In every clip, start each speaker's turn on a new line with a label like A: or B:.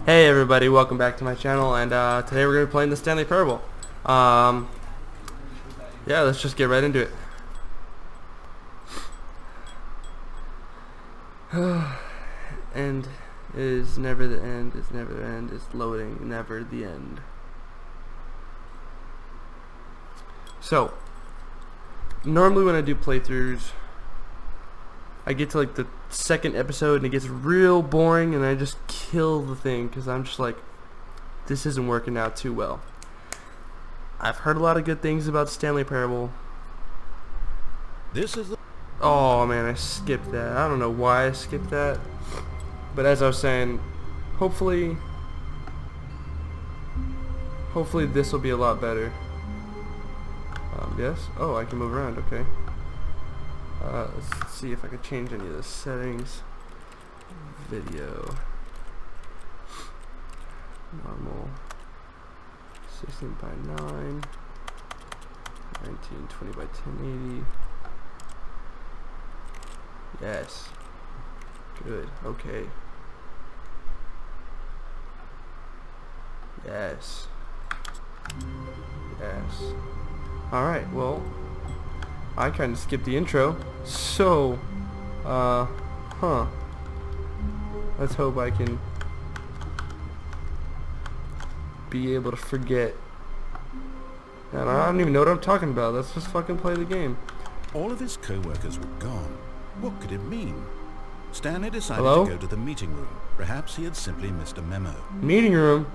A: Hey everybody, welcome back to my channel, and today we're going to be playing the Stanley Parable. Yeah, let's just get right into it. End is never the end, is never the end, is loading, never the end. So, normally when I do playthroughs, I get to like the second episode and it gets real boring and I just kill the thing because I'm just like, this isn't working out too well. I've heard a lot of good things about Stanley Parable. Oh man, I skipped that. I don't know why I skipped that, but as I was saying, hopefully this will be a lot better. Yes? Oh, I can move around, okay. Let's see if I can change any of the settings. Video. Normal. 16 by 9. 1920 by 1080. Yes. Good. Okay. Yes. Yes. Alright, well, I kind of skipped the intro, so, let's hope I can be able to forget. And I don't even know what I'm talking about. Let's just fucking play the game.
B: All of his co-workers were gone. What could it mean? Stanley decided
A: Hello?
B: to go to the meeting room. Perhaps he had simply missed a memo.
A: Meeting room?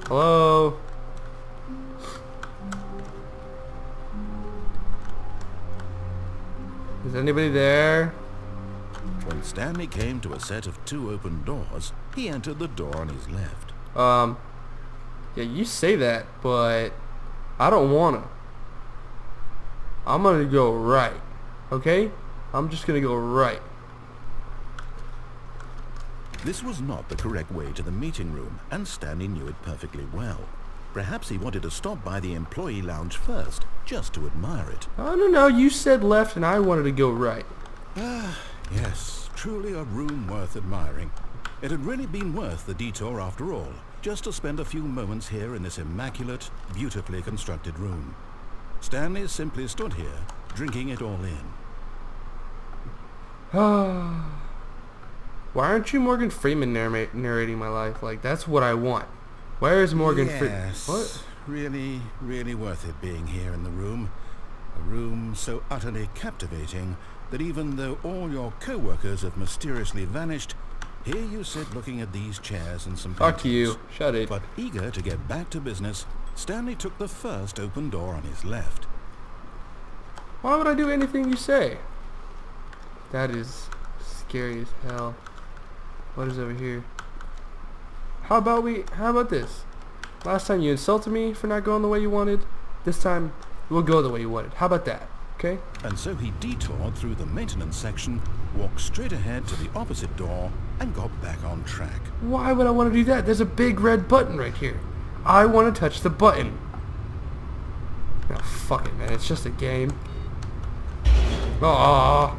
A: Hello? Is anybody there?
B: When Stanley came to a set of 2 open doors, he entered the door on his left.
A: Yeah, you say that, but I don't wanna. I'm gonna go right, okay? I'm just gonna go right.
B: This was not the correct way to the meeting room, and Stanley knew it perfectly well. Perhaps he wanted to stop by the employee lounge first, just to admire it.
A: No, you said left and I wanted to go right.
B: Ah, yes, truly a room worth admiring. It had really been worth the detour after all, just to spend a few moments here in this immaculate, beautifully constructed room. Stanley simply stood here, drinking it all in.
A: Why aren't you Morgan Freeman narrating my life? Like, that's what I want. Where is Morgan Freeman?
B: Yes,
A: What?
B: really worth it being here in the room. A room so utterly captivating that even though all your co-workers have mysteriously vanished, here you sit looking at these chairs and some
A: Fuck
B: paintings.
A: you. Shut it.
B: But eager to get back to business, Stanley took the first open door on his left.
A: Why would I do anything you say? That is scary as hell. What is over here? How about this? Last time you insulted me for not going the way you wanted. This time, we'll go the way you wanted. How about that? Okay?
B: And so he detoured through the maintenance section, walked straight ahead to the opposite door, and got back on track.
A: Why would I want to do that? There's a big red button right here. I want to touch the button. Oh, fuck it, man. It's just a game. Aww.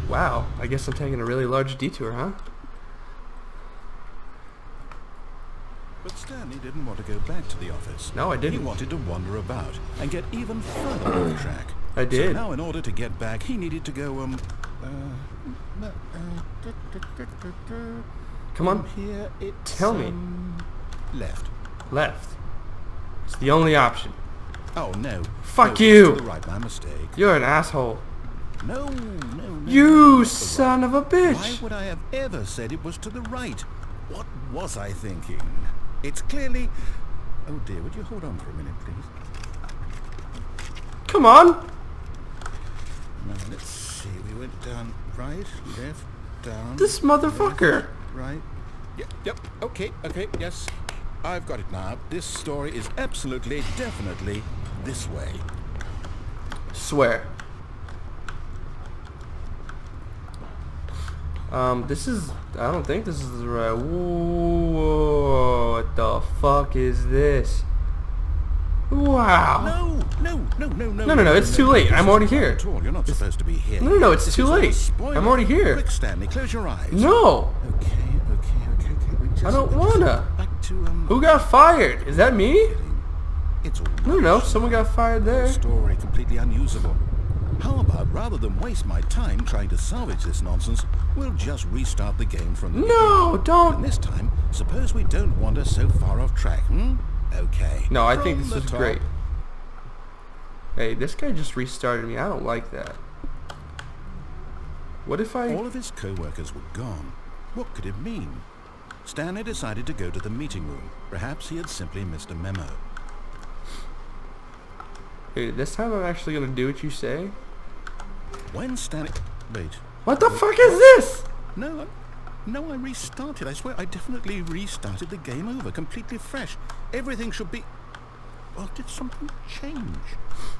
A: Wow, I guess I'm taking a really large detour, huh?
B: But Stanley didn't want to go back to the office.
A: No, I didn't.
B: He wanted to wander about and get even further off track.
A: I did.
B: So now in order to get back, he needed to go,
A: Come on.
B: Here it's,
A: Tell me.
B: Left.
A: Left. It's the only option.
B: Oh, no.
A: Fuck
B: No,
A: you.
B: it's to the right by mistake.
A: You're an asshole.
B: No.
A: You
B: It's the
A: son of a bitch.
B: Why would I have ever said it was to the right? What was I thinking? It's clearly... Oh dear, would you hold on for a minute, please?
A: Come on.
B: Now, let's see. We went down right, left, down...
A: This motherfucker.
B: Left, right. Yep. Okay, yes. I've got it now. This story is absolutely, definitely this way.
A: Swear. This is... I don't think this is the right... Whoa, what the fuck is this? Wow. No, it's too late. I'm already here.
B: You're not supposed to be here.
A: No, it's too late. I'm already here.
B: Quick, Stanley, close your eyes.
A: No.
B: Okay.
A: I don't wanna.
B: Back to,
A: Who got fired? Is that me?
B: It's all
A: No, someone got fired there.
B: story completely unusable. How about, rather than waste my time trying to salvage this nonsense, we'll just restart the game from the
A: No,
B: beginning.
A: don't.
B: And this time, suppose we don't wander so far off track, Okay.
A: No, I think
B: From
A: this
B: the
A: is
B: top.
A: great. Hey, this guy just restarted me. I don't like that. What if I...
B: All of his co-workers were gone. What could it mean? Stanley decided to go to the meeting room. Perhaps he had simply missed a memo.
A: Hey, this time I'm actually gonna do what you say.
B: When Stanley... Wait.
A: What the fuck is this?
B: No, I restarted. I swear I definitely restarted the game over, completely fresh. Everything should be... Well, did something change?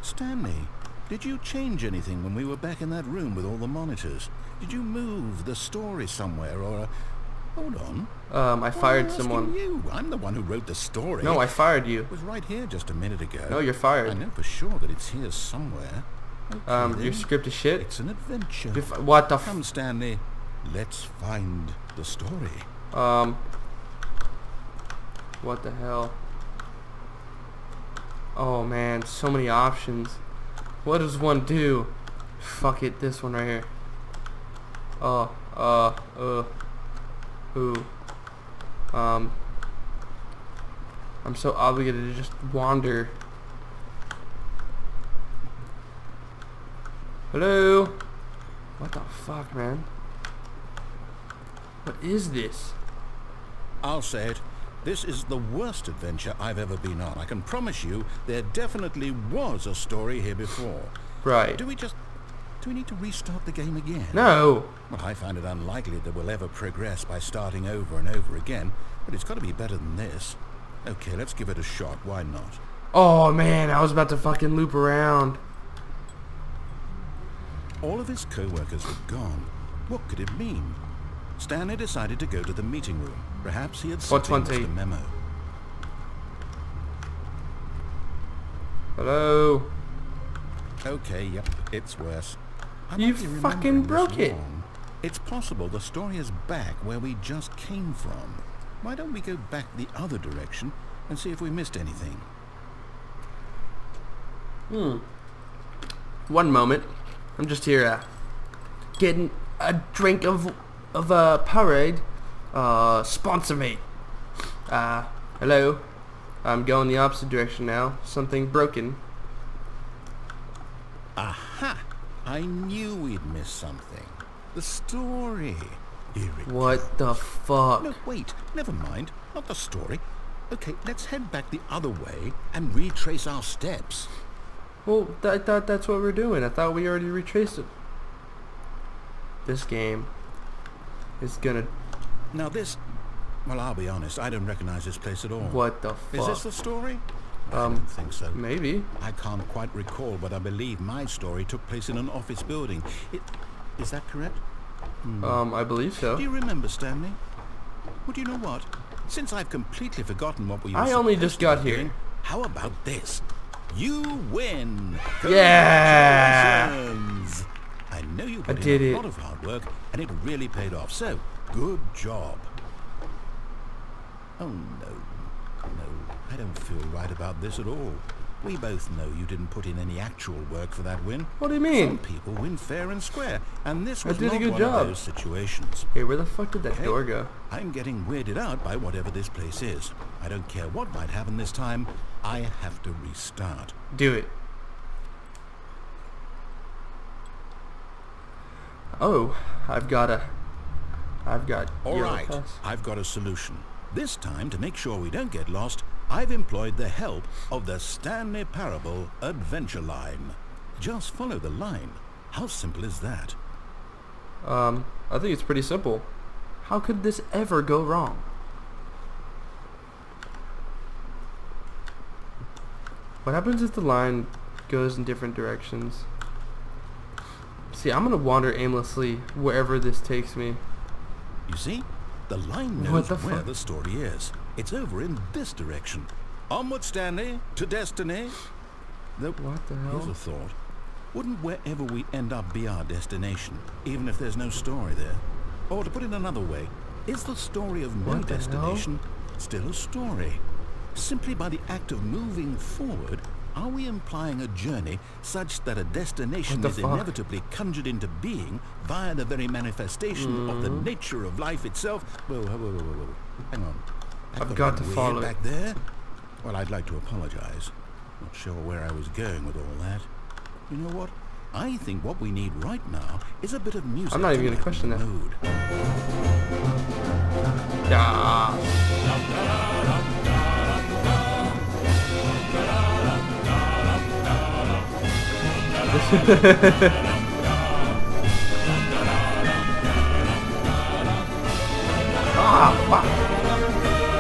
B: Stanley, did you change anything when we were back in that room with all the monitors? Did you move the story somewhere or... Hold on.
A: I fired
B: I'm asking
A: someone.
B: you. I'm the one who wrote the story.
A: No, I fired you.
B: It was right here just a minute ago.
A: No, you're
B: I
A: fired.
B: know for sure that it's here somewhere. Okay,
A: Your
B: then.
A: script is shit.
B: It's an adventure.
A: What the f...
B: Come, Stanley. Let's find the story.
A: What the hell? Oh man, so many options. What does one do? Fuck it, this one right here. Who? I'm so obligated to just wander. Hello? What the fuck, man? What is this?
B: I'll say it. This is the worst adventure I've ever been on. I can promise you there definitely was a story here before.
A: Right.
B: Do we need to restart the game again?
A: No.
B: Well, I find it unlikely that we'll ever progress by starting over and over again, but it's got to be better than this. Okay, let's give it a shot. Why not?
A: Oh man, I was about to fucking loop around.
B: All of his co-workers were gone. What could it mean? Stanley decided to go to the meeting room. Perhaps he had simply missed a memo.
A: Hello?
B: Okay, yep, it's worse.
A: You fucking broke it.
B: It's possible the story is back where we just came from. Why don't we go back the other direction and see if we missed anything?
A: One moment. I'm just here getting a drink of Powerade. Sponsor me. Hello? I'm going the opposite direction now. Something broken.
B: Aha! I knew we'd missed something. The story. Here it
A: What the fuck?
B: No, wait. Never mind. Not the story. Okay, let's head back the other way and retrace our steps.
A: Well, I thought that's what we're doing. I thought we already retraced it. This game is gonna...
B: Now this... Well, I'll be honest. I don't recognize this place at all.
A: What the fuck?
B: Is this the story? I don't think so.
A: Maybe.
B: I can't quite recall, but I believe my story took place in an office building. Is that correct?
A: I believe so.
B: Do you remember, Stanley? Well, do you know what? Since I've completely forgotten what we were
A: I only
B: supposed
A: just
B: to
A: got
B: be
A: here.
B: doing, how about this? You win!
A: Yeah!
B: Congratulations! I know you
A: I
B: put
A: did
B: in a
A: it.
B: lot of hard work, and it really paid off. So, good job. Oh, no, I don't feel right about this at all. We both know you didn't put in any actual work for that win.
A: What do you
B: Some
A: mean?
B: people win fair and square, and this
A: I
B: was
A: did a
B: not
A: good
B: one
A: job.
B: of those situations.
A: Hey, where the fuck did that
B: Okay.
A: door go?
B: I'm getting weirded out by whatever this place is. I don't care what might happen this time. I have to restart.
A: Do it. Oh, I've got
B: All
A: yellow
B: right,
A: pass.
B: I've got a solution. This time, to make sure we don't get lost, I've employed the help of the Stanley Parable Adventure Line. Just follow the line. How simple is that?
A: I think it's pretty simple. How could this ever go wrong? What happens if the line goes in different directions? See, I'm gonna wander aimlessly wherever this takes me.
B: You see? The line
A: What
B: knows
A: the
B: where
A: fuck?
B: the story is. It's over in this direction. Onward, Stanley, to destiny.
A: What the
B: Here's
A: hell?
B: a thought. Wouldn't wherever we end up be our destination, even if there's no story there? Or to put it another way, is the story of no
A: What the hell?
B: destination still a story? Simply by the act of moving forward, are we implying a journey such that a destination
A: What the
B: is
A: fuck?
B: inevitably conjured into being via the very manifestation of the nature of life itself? Whoa. Hang on. That
A: I've got to
B: weird
A: follow.
B: back there? Well, I'd like to apologize. Not sure where I was going with all that. You know what? I think what we need right now is a bit of music.
A: I'm not even
B: to
A: gonna question
B: lighten the
A: that.
B: mood.
A: Yeah. Ah, fuck.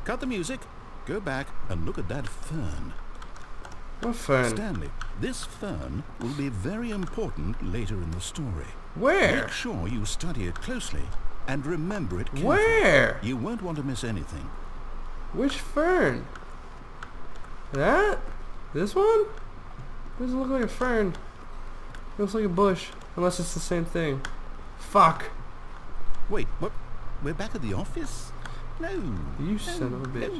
B: Cut the music. Go back and look at that fern.
A: What fern?
B: Stanley, this fern will be very important later in the story.
A: Where?
B: Make sure you study it closely and remember it carefully.
A: Where?
B: You won't want to miss anything.
A: Which fern? That? This one? Doesn't look like a fern. It looks like a bush. Unless it's the same thing. Fuck.
B: Wait, what? We're back at the office? No.
A: You son of a bitch.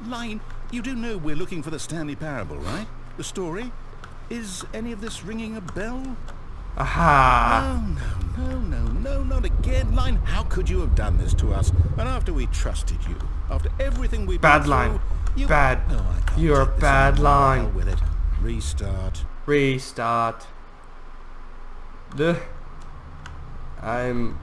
B: No. Line, you do know we're looking for the Stanley Parable, right? The story? Is any of this ringing a bell?
A: Aha!
B: No, not again. Line, how could you have done this to us? And after we trusted you, after everything we've
A: Bad
B: been
A: line.
B: through, you...
A: Bad.
B: Oh, I can't
A: You're a
B: take this
A: bad
B: anymore.
A: line.
B: Hell with it. Restart.
A: Restart. I'm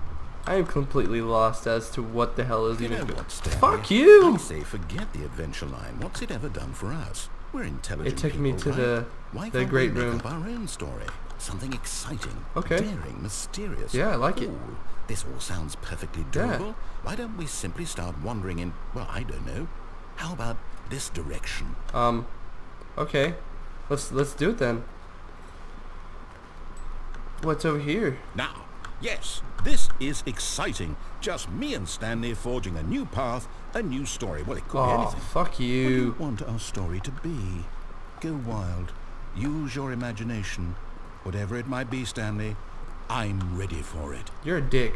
A: completely lost as to what the hell is
B: You
A: even
B: know
A: going.
B: what, Stanley?
A: Fuck you!
B: I say forget the adventure line. What's it ever done for us? We're intelligent
A: It took me
B: people,
A: to
B: right? Why
A: the
B: can't
A: great
B: we make
A: room.
B: up our own story? Something exciting,
A: Okay.
B: daring, mysterious.
A: Yeah, I like it.
B: Ooh, this all sounds perfectly
A: Yeah.
B: doable. Why don't we simply start wandering in, well, I don't know. How about this direction?
A: Okay. Let's do it then. What's over here?
B: Now, yes, this is exciting. Just me and Stanley forging a new path, a new story. Well, it could be
A: Oh,
B: anything.
A: fuck
B: What do
A: you.
B: you want our story to be? Go wild. Use your imagination. Whatever it might be, Stanley, I'm ready for it.
A: You're a dick.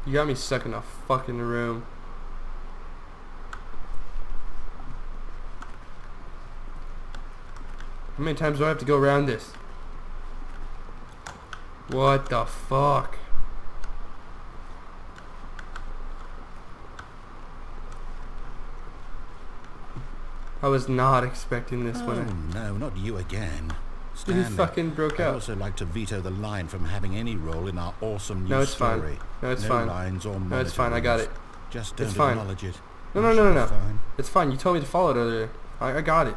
A: You got me stuck in a fucking room. How many times do I have to go around this? What the fuck? I was not expecting this
B: Oh,
A: one.
B: no, not you again.
A: You
B: Stanley,
A: fucking broke
B: I'd
A: out.
B: also like to veto the line from having any role in our awesome new
A: No, it's
B: story.
A: fine. No, it's
B: no
A: fine.
B: lines or
A: No, it's fine. I got it.
B: Just don't
A: It's fine.
B: acknowledge it.
A: No,
B: You
A: no, no,
B: should
A: no,
B: be
A: no.
B: fine.
A: It's fine. You told me to follow it earlier. I got it.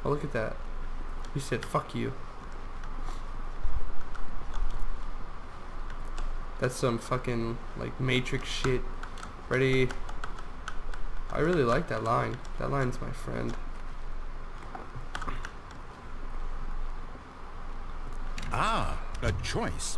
A: Oh, look at that. You said, fuck you. That's some fucking, like, Matrix shit. Ready? I really like that line. That line's my friend.
B: Ah, a choice.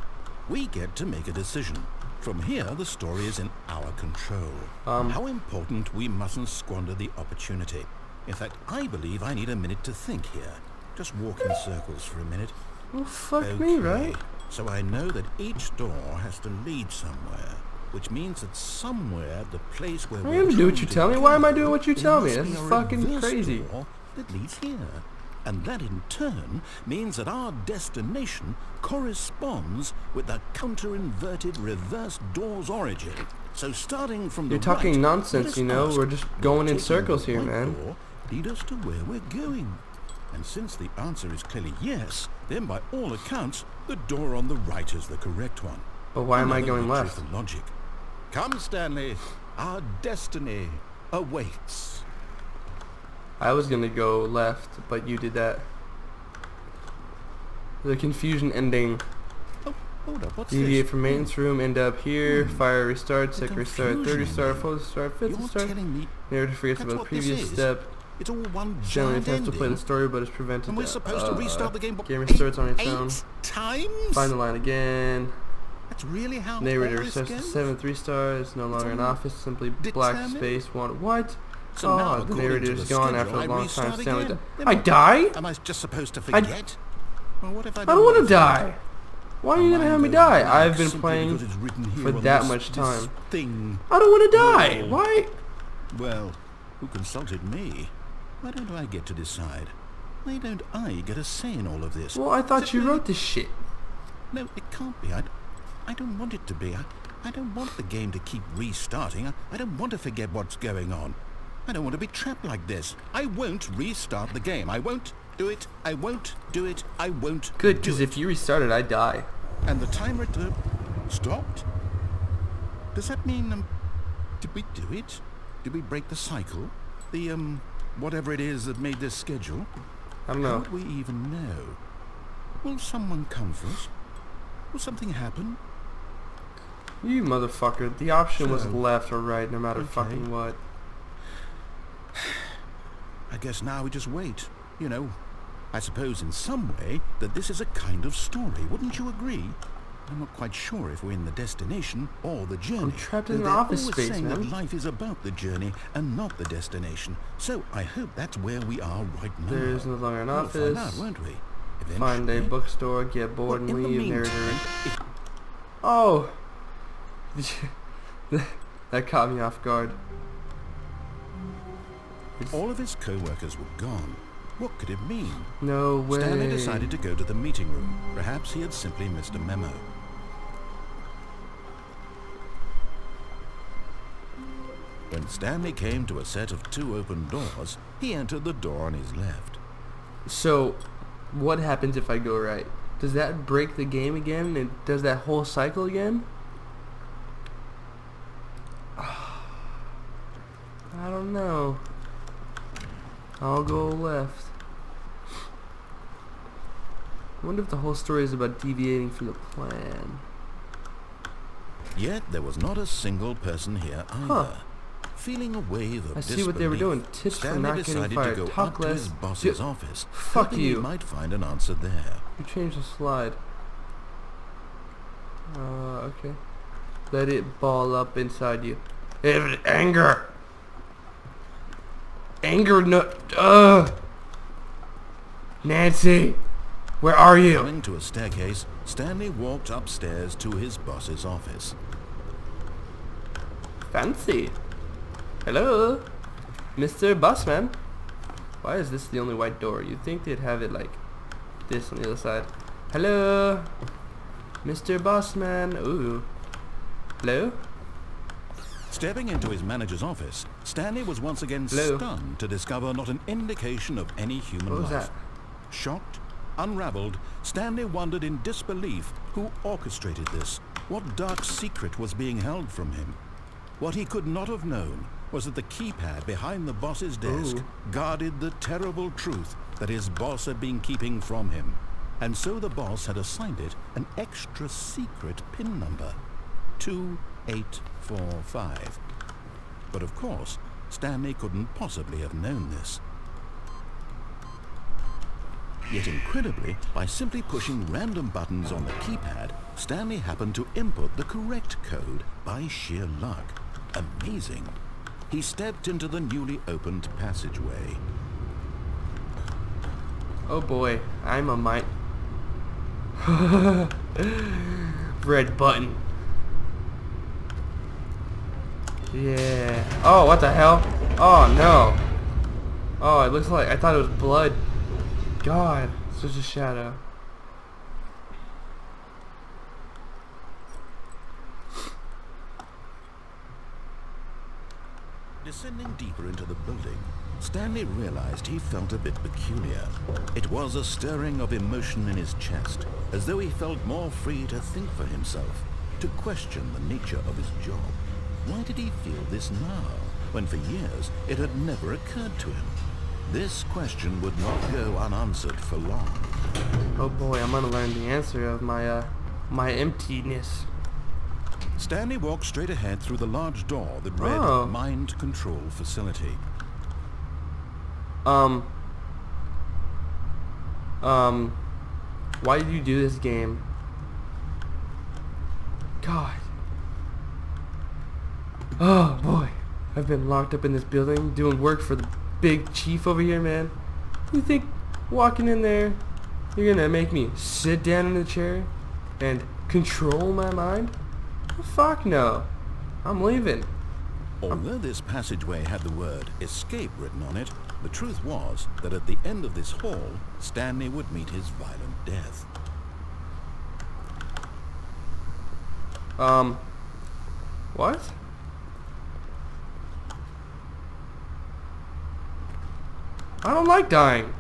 B: We get to make a decision. From here, the story is in our control. How important we mustn't squander the opportunity. In fact, I believe I need a minute to think here. Just walk in circles for a minute.
A: Well, fuck me, right?
B: So I know that each door has to lead somewhere, which means that somewhere the place where
A: I
B: we're
A: am doing what
B: trying
A: you
B: to
A: tell me. Why am I
B: go,
A: doing what you
B: there
A: tell me?
B: must
A: This
B: be
A: is
B: a
A: fucking
B: reverse
A: crazy.
B: door that leads here. And that in turn means that our destination corresponds with the counter-inverted reverse door's origin. So starting from
A: You're
B: the
A: talking
B: right,
A: nonsense,
B: let us
A: you know?
B: ask,
A: We're just
B: will
A: going in
B: taking
A: circles
B: the
A: here,
B: right
A: man.
B: door lead us to where we're going? And since the answer is clearly yes, then by all accounts, the door on the right is the correct one.
A: But why am I
B: Another
A: going
B: victory
A: left?
B: for logic. Come, Stanley. Our destiny awaits.
A: I was gonna go left, but you did that. The confusion ending.
B: Oh, Hold up, what's
A: Deviate
B: this?
A: from maintenance room, end up here. Fire restart,
B: The
A: second restart, third
B: confusion
A: restart,
B: in
A: fourth restart, fifth
B: You're
A: restart.
B: telling me
A: Narrator forgets
B: that's
A: about the
B: what this
A: previous
B: is?
A: step.
B: it's all one
A: Stanley
B: giant
A: attempts to play the
B: ending?
A: story, but is prevented.
B: And we're supposed to restart the game
A: Game restarts on its
B: eight
A: own.
B: times?
A: Find the line again.
B: That's really how
A: Narrator
B: all this
A: restarts to
B: goes?
A: 7th restart. It's no longer an
B: all
A: office. Simply black
B: determined?
A: space. What?
B: So now,
A: The
B: according
A: narrator
B: to
A: is
B: the
A: gone
B: schedule,
A: after a
B: I
A: long
B: restart
A: time. Stanley
B: again.
A: I die?
B: Am I just supposed to forget? Well, what if I
A: I don't want to
B: forget?
A: die. Why are you gonna have me die? I've been
B: Simply
A: playing
B: because it's written here
A: for
B: on
A: that
B: this-
A: much
B: this
A: time.
B: thing.
A: I don't want to die.
B: No.
A: Why?
B: Well, who consulted me? Why don't I get to decide? Why don't I get a say in all of this?
A: Well, I thought
B: Is it
A: you
B: really-
A: wrote this shit.
B: No, it can't be. I don't want it to be. I don't want the game to keep restarting. I don't want to forget what's going on. I don't want to be trapped like this. I won't restart the game. I won't do it. I won't do it. I won't
A: Good,
B: do
A: because
B: it.
A: if you restart it, I die.
B: And the timer stopped? Does that mean, did we do it? Did we break the cycle? The, whatever it is that made this schedule?
A: I don't
B: How
A: know.
B: do we even know? Will someone come for us? Will something happen?
A: You motherfucker. The option was
B: So,
A: left or right, no matter
B: okay.
A: fucking what.
B: I guess now we just wait. You know, I suppose in some way that this is a kind of story. Wouldn't you agree? I'm not quite sure if we're in the destination or the journey.
A: I'm trapped in
B: though
A: an
B: they're
A: office
B: always
A: space,
B: saying
A: man.
B: that life is about the journey and not the destination. So I hope that's where we are right now.
A: There is no longer an
B: We'll find out,
A: office.
B: won't we?
A: Find a
B: Eventually.
A: bookstore, get bored
B: Well,
A: and
B: in the
A: leave.
B: meantime,
A: Narrator.
B: if
A: Oh! That caught me off guard.
B: all of his co-workers were gone, what could it mean?
A: No way.
B: Stanley decided to go to the meeting room. Perhaps he had simply missed a memo. When Stanley came to a set of 2 open doors, he entered the door on his left.
A: So, what happens if I go right? Does that break the game again? And does that whole cycle again? I don't know. I'll go left. I wonder if the whole story is about deviating from the plan.
B: Yet there was not a single person here either.
A: Huh.
B: Feeling a wave of
A: I see what they were
B: disbelief,
A: doing. Tips for
B: Stanley
A: not getting
B: decided
A: fired.
B: to go
A: Talk
B: up to
A: less.
B: his boss's
A: Dude,
B: office,
A: fuck
B: hoping
A: you.
B: he might find an answer there.
A: You changed the slide. Okay. Let it ball up inside you. Anger! Anger, no. Nancy! Where are you?
B: Coming to a staircase, Stanley walked upstairs to his boss's office.
A: Fancy. Hello? Mr. Bossman? Why is this the only white door? You'd think they'd have it like this on the other side. Hello? Mr. Bossman? Ooh. Hello?
B: Stepping into his manager's office, Stanley was once again
A: Hello?
B: stunned to discover not an indication of any human
A: What was
B: life.
A: that?
B: Shocked, unraveled, Stanley wondered in disbelief who orchestrated this, what dark secret was being held from him. What he could not have known was that the keypad behind the boss's desk
A: Ooh.
B: guarded the terrible truth that his boss had been keeping from him. And so the boss had assigned it an extra secret PIN number, 2845. But of course, Stanley couldn't possibly have known this. Yet incredibly, by simply pushing random buttons on the keypad, Stanley happened to input the correct code by sheer luck. Amazing. He stepped into the newly opened passageway.
A: Oh boy, I'm a mite. Red button. Yeah. Oh, what the hell? Oh no. Oh, it looks like I thought it was blood. God, it's just a shadow.
B: Descending deeper into the building, Stanley realized he felt a bit peculiar. It was a stirring of emotion in his chest, as though he felt more free to think for himself, to question the nature of his job. Why did he feel this now, when for years it had never occurred to him? This question would not go unanswered for long.
A: Oh boy, I'm gonna learn the answer of my my emptiness.
B: Stanley walked straight ahead through the large door that read
A: Oh.
B: Mind Control Facility.
A: Why did you do this game? God. Oh boy. I've been locked up in this building doing work for the big chief over here, man. You think walking in there, you're gonna make me sit down in the chair and control my mind? Fuck no. I'm leaving.
B: Although this passageway had the word escape written on it, the truth was that at the end of this hall, Stanley would meet his violent death.
A: What? I don't like dying.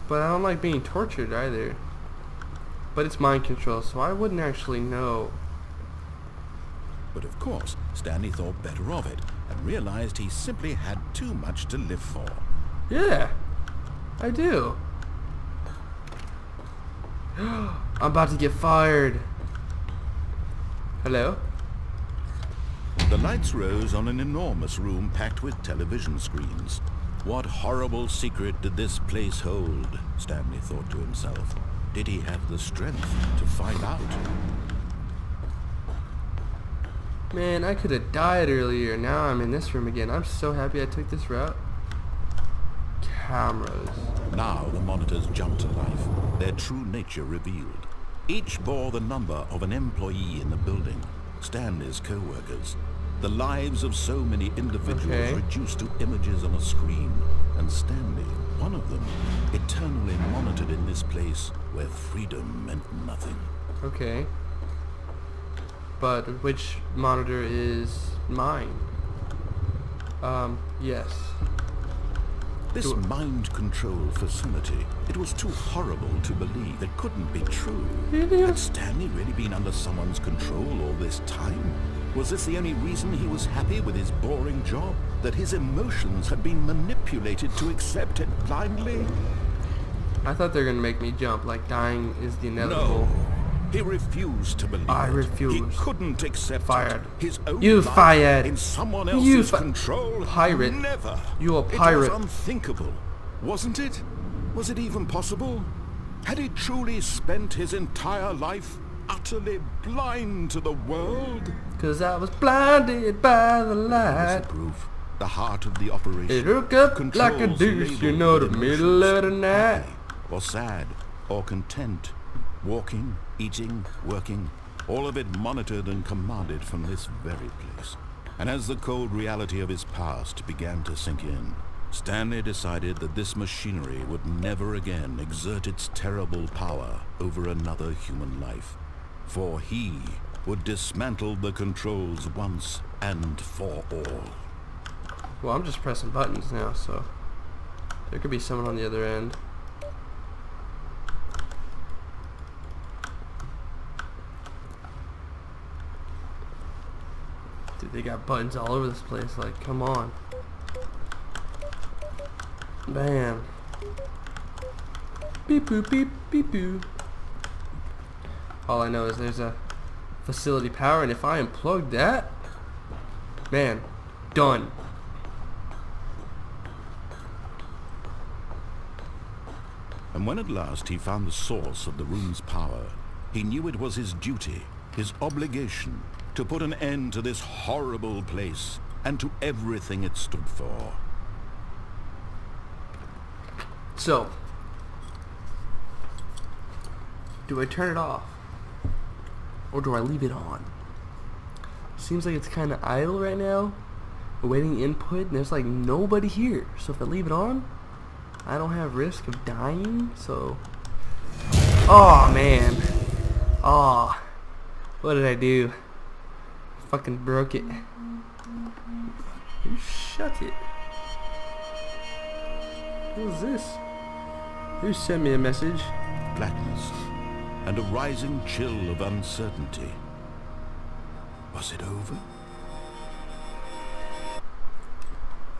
A: But I don't like being tortured either. But it's mind control, so I wouldn't actually know.
B: But of course, Stanley thought better of it and realized he simply had too much to live for.
A: Yeah, I do. I'm about to get fired. Hello?
B: The lights rose on an enormous room packed with television screens. What horrible secret did this place hold? Stanley thought to himself. Did he have the strength to find out?
A: Man, I could have died earlier. Now I'm in this room again. I'm so happy I took this route. Cameras.
B: Now the monitors jumped to life, their true nature revealed. Each bore the number of an employee in the building, Stanley's co-workers. The lives of so many individuals reduced to images on a screen, and Stanley, one of them, eternally monitored in this place where freedom meant nothing.
A: Okay. But which monitor is mine? Yes.
B: This mind control facility, it was too horrible to believe. It couldn't be true. Had Stanley really been under someone's control all this time? Was this the only reason he was happy with his boring job? That his emotions had been manipulated to accept it blindly?
A: I thought they were gonna make me jump, like dying is the inevitable.
B: No. He refused to believe
A: I
B: it.
A: refuse.
B: He couldn't accept
A: Fired.
B: it. His own
A: You
B: life
A: fired.
B: in someone
A: You
B: else's control.
A: Pirate.
B: Never.
A: You a pirate.
B: It was unthinkable, wasn't it? Was it even possible? Had he truly spent his entire life utterly blind to the world?
A: 'Cause I was blinded by the
B: That
A: light.
B: was the proof. The heart of the operation.
A: It hooked up like a
B: Controls
A: deuce, you
B: labeled
A: know, the
B: with
A: middle of the
B: emotions,
A: night.
B: happy or sad or content, walking, eating, working, all of it monitored and commanded from this very place. And as the cold reality of his past began to sink in, Stanley decided that this machinery would never again exert its terrible power over another human life, for he would dismantle the controls once and for all.
A: Well, I'm just pressing buttons now, so there could be someone on the other end. Dude, they got buttons all over this place, like, come on. Bam. Beep boop beep beep boo. All I know is there's a facility power, and if I unplug that, man, done.
B: And when at last he found the source of the room's power, he knew it was his duty, his obligation, to put an end to this horrible place and to everything it stood for.
A: So, do I turn it off? Or do I leave it on? Seems like it's kind of idle right now, awaiting input, and there's like nobody here. So if I leave it on, I don't have risk of dying, so... Oh man. Oh, what did I do? Fucking broke it. You shut it. Who's this? Who sent me a message?
B: Blackness and a rising chill of uncertainty. Was it over?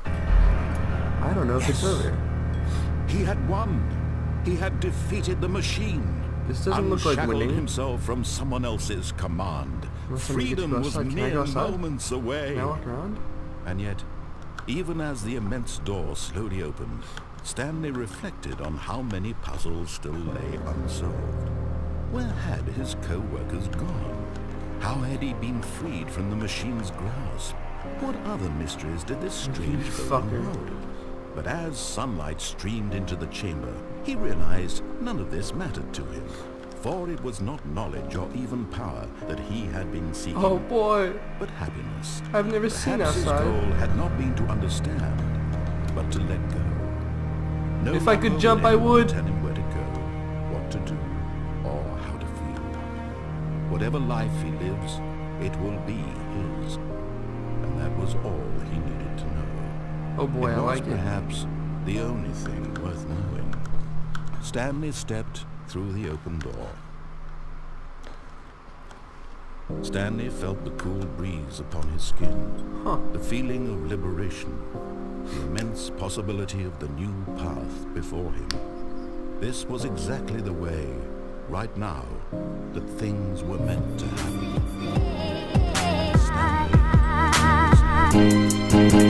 A: I don't know if it's over.
B: He had won. He had defeated the machine.
A: This doesn't look like
B: unshackled
A: winning.
B: himself from someone else's command.
A: Unless somebody gets
B: Freedom was
A: outside. Can I go
B: mere
A: outside?
B: moments away.
A: Can I walk around?
B: And yet, even as the immense door slowly opened, Stanley reflected on how many puzzles still lay unsolved. Where had his co-workers gone? How had he been freed from the machine's grasp? What other mysteries did this strange building
A: fucker.
B: hold? But as sunlight streamed into the chamber, he realized none of this mattered to him, for it was not knowledge or even power that he had been seeking,
A: Oh boy,
B: but happiness.
A: I've never seen
B: Perhaps his
A: outside.
B: goal had not been to understand, but to let go. No
A: If I could
B: longer
A: jump, I
B: anyone
A: would.
B: tell him where to go, what to do, or how to feel. Whatever life he lives, it will be his. And that was all he needed to know.
A: Oh boy,
B: It
A: I
B: was
A: like it.
B: perhaps the only thing worth knowing. Stanley stepped through the open door. Stanley felt the cool breeze upon his skin,
A: Huh.
B: the feeling of liberation, the immense possibility of the new path before him. This was exactly the way, right now, that things were meant to happen. Stanley.